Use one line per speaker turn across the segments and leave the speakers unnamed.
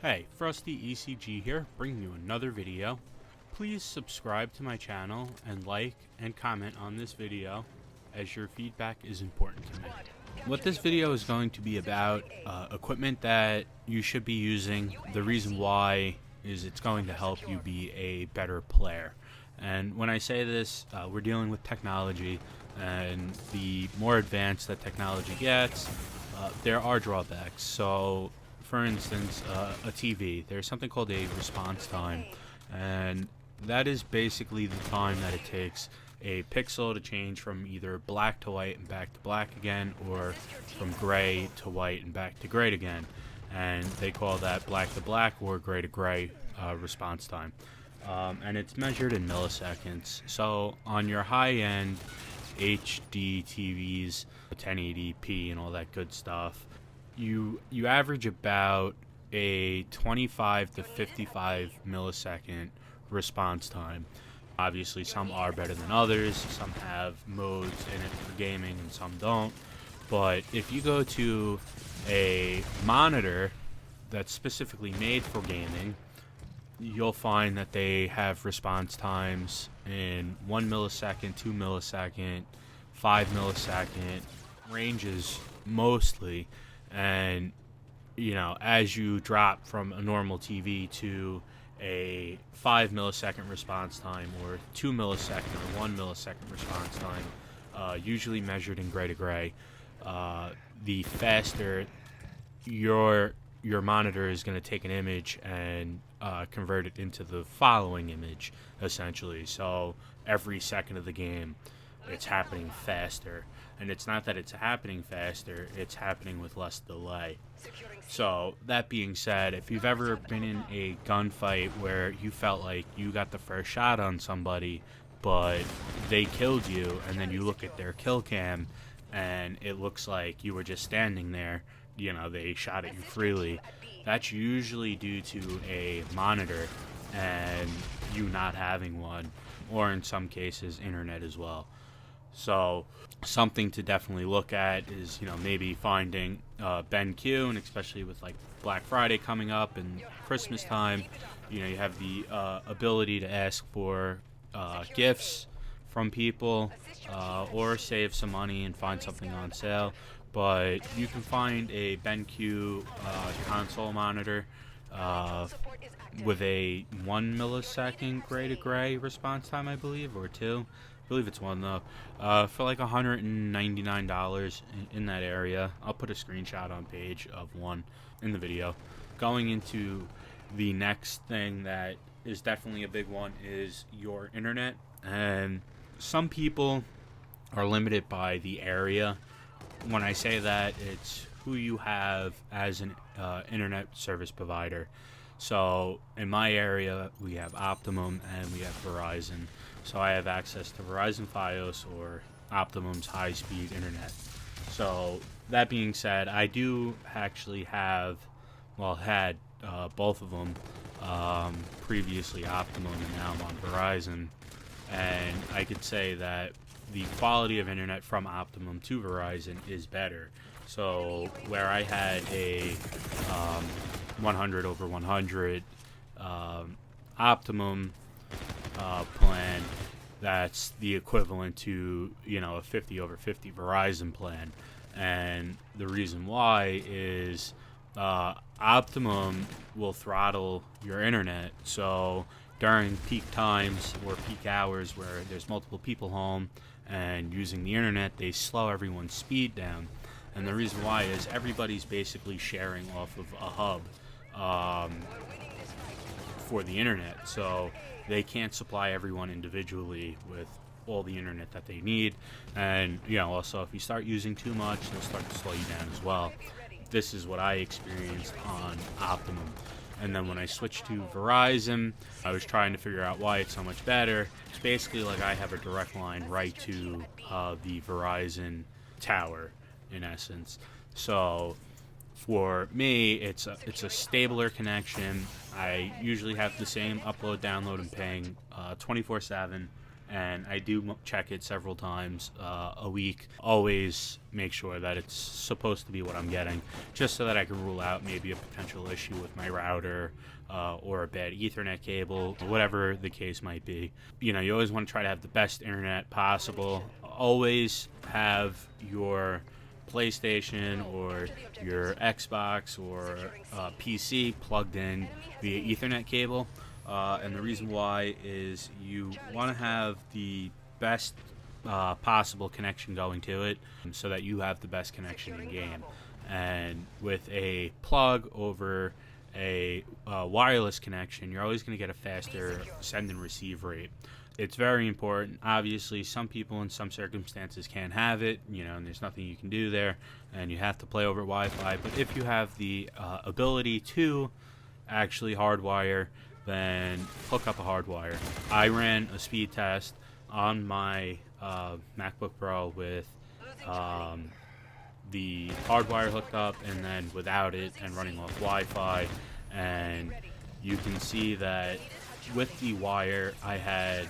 Hey, Frosty ECG here, bringing you another video. Please subscribe to my channel and like and comment on this video, as your feedback is important to me. What this video is going to be about, equipment that you should be using. The reason why is it's going to help you be a better player. And when I say this, we're dealing with technology, and the more advanced that technology gets, there are drawbacks. So for instance, a TV, there's something called a response time, and that is basically the time that it takes a pixel to change from either black to white and back to black again, or from gray to white and back to gray again. And they call that black to black or gray to gray response time. And it's measured in milliseconds. So on your high-end HD TVs, 1080p and all that good stuff, you average about a 25 to 55 millisecond response time. Obviously, some are better than others. Some have modes in it for gaming and some don't. But if you go to a monitor that's specifically made for gaming, you'll find that they have response times in 1 millisecond, 2 millisecond, 5 millisecond ranges mostly. And as you drop from a normal TV to a 5 millisecond response time, or 2 millisecond or 1 millisecond response time, usually measured in gray to gray, the faster your monitor is going to take an image and convert it into the following image, essentially. So every second of the game, it's happening faster. And it's not that it's happening faster, it's happening with less delay. So that being said, if you've ever been in a gunfight where you felt like you got the first shot on somebody, but they killed you, and then you look at their kill cam and it looks like you were just standing there, they shot at you freely, that's usually due to a monitor and you not having one, or in some cases internet as well. So something to definitely look at is, maybe finding BenQ, and especially with like Black Friday coming up and Christmas time, you have the ability to ask for gifts from people, or save some money and find something on sale. But you can find a BenQ console monitor with a 1 millisecond gray to gray response time, I believe, or 2. I believe it's 1 though, for like $199 in that area. I'll put a screenshot on page of one in the video. Going into the next thing that is definitely a big one is your internet. And some people are limited by the area. When I say that, it's who you have as an internet service provider. So in my area, we have Optimum and we have Verizon. So I have access to Verizon Fios or Optimum's high-speed internet. So that being said, I do actually had both of them, previously Optimum, and now I'm on Verizon. And I could say that the quality of internet from Optimum to Verizon is better. So where I had a 100 over 100 Optimum plan, that's the equivalent to a 50 over 50 Verizon plan. And the reason why is Optimum will throttle your internet. So during peak times or peak hours where there's multiple people home and using the internet, they slow everyone's speed down. And the reason why is everybody's basically sharing off of a hub for the internet. So they can't supply everyone individually with all the internet that they need. And also, if you start using too much, they'll start to slow you down as well. This is what I experienced on Optimum. And then when I switched to Verizon, I was trying to figure out why it's so much better. It's basically like I have a direct line right to the Verizon tower, in essence. So for me, it's a stabler connection. I usually have the same upload, download, and ping 24/7. and I do check it several times a week. Always make sure that it's supposed to be what I'm getting, just so that I can rule out maybe a potential issue with my router or a bad Ethernet cable, whatever the case might be. You know, you always want to try to have the best internet possible. Always have your PlayStation or your Xbox or PC plugged in via Ethernet cable. And the reason why is you want to have the best possible connection going to it, so that you have the best connection in game. And with a plug over a wireless connection, you're always going to get a faster send and receive rate. It's very important. Obviously, some people in some circumstances can't have it, you know, and there's nothing you can do there, and you have to play over Wi-Fi. But if you have the ability to actually hardwire, then hook up a hardwire. I ran a speed test on my MacBook Pro with the hardwire hooked up, and then without it and running off Wi-Fi, and you can see that with the wire I had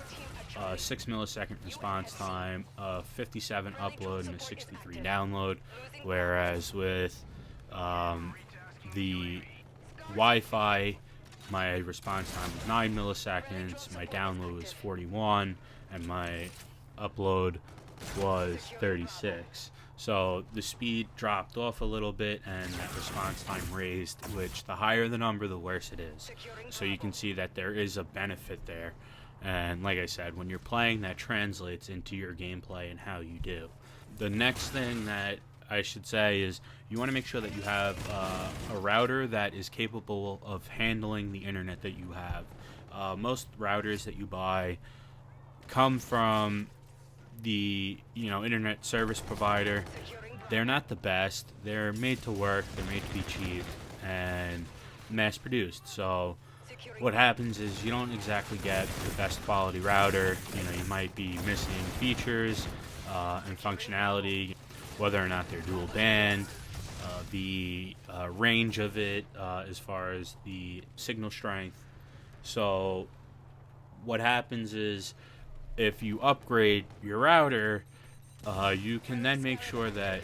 a 6 millisecond response time, a 57 upload, and a 63 download, whereas with the Wi-Fi my response time was 9 milliseconds, my download was 41, and my upload was 36. So the speed dropped off a little bit and that response time raised, which the higher the number, the worse it is. So you can see that there is a benefit there. And like I said, when you're playing, that translates into your gameplay and how you do. The next thing that I should say is you want to make sure that you have a router that is capable of handling the internet that you have. Most routers that you buy come from the internet service provider. They're not the best. They're made to work. They're made to be cheap and mass produced. So what happens is you don't exactly get the best quality router. You might be missing features and functionality, whether or not they're dual band, the range of it as far as the signal strength. So what happens is if you upgrade your router, you can then make sure that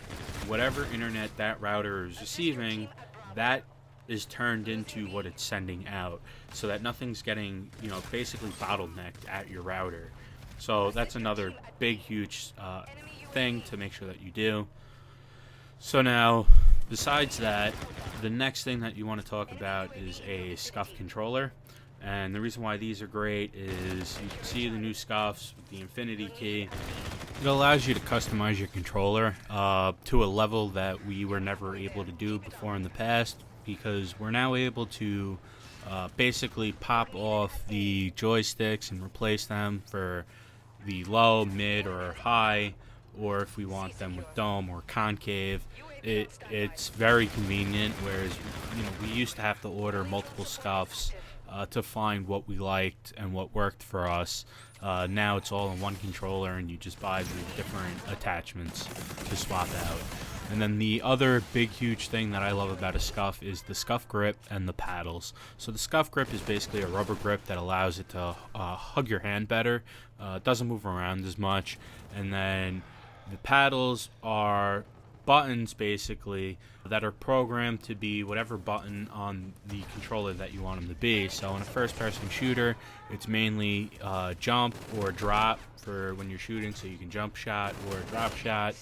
whatever internet that router is receiving, that is turned into what it's sending out, so that nothing's getting, basically bottlenecked at your router. So that's another big, huge thing to make sure that you do. So now, besides that, the next thing that you want to talk about is a SCUF controller. And the reason why these are great is you can see the new SCUFs with the infinity key. It allows you to customize your controller to a level that we were never able to do before in the past, because we're now able to basically pop off the joysticks and replace them for the low, mid, or high, or if we want them with dome or concave. It's very convenient, whereas we used to have to order multiple SCUFs to find what we liked and what worked for us. Now it's all in one controller, and you just buy the different attachments to swap out. And then the other big, huge thing that I love about a SCUF is the SCUF grip and the paddles. So the SCUF grip is basically a rubber grip that allows it to hug your hand better. It doesn't move around as much. And then the paddles are buttons, basically, that are programmed to be whatever button on the controller that you want them to be. So in a first-person shooter, it's mainly jump or drop for when you're shooting, so you can jump shot or drop shot.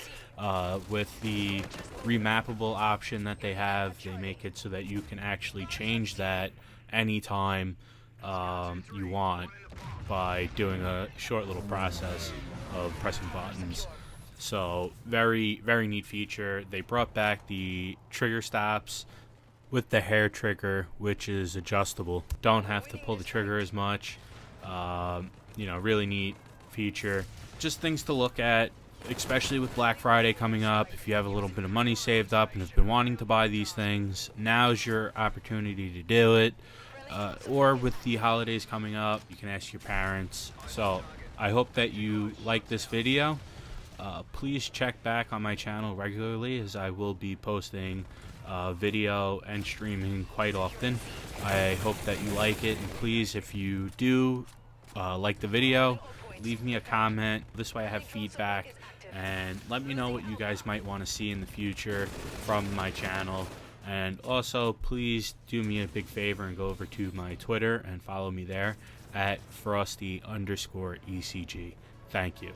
With the remappable option that they have, they make it so that you can actually change that anytime you want by doing a short little process of pressing buttons. So very, very neat feature. They brought back the trigger stops with the hair trigger, which is adjustable. Don't have to pull the trigger as much. Really neat feature. Just things to look at, especially with Black Friday coming up. If you have a little bit of money saved up and have been wanting to buy these things, now's your opportunity to do it. Or with the holidays coming up, you can ask your parents. So I hope that you like this video. Please check back on my channel regularly, as I will be posting video and streaming quite often. I hope that you like it, and please, if you do like the video, leave me a comment. This way I have feedback, and let me know what you guys might want to see in the future from my channel. And also, please do me a big favor and go over to my Twitter and follow me there at Frosty_ECG. Thank you.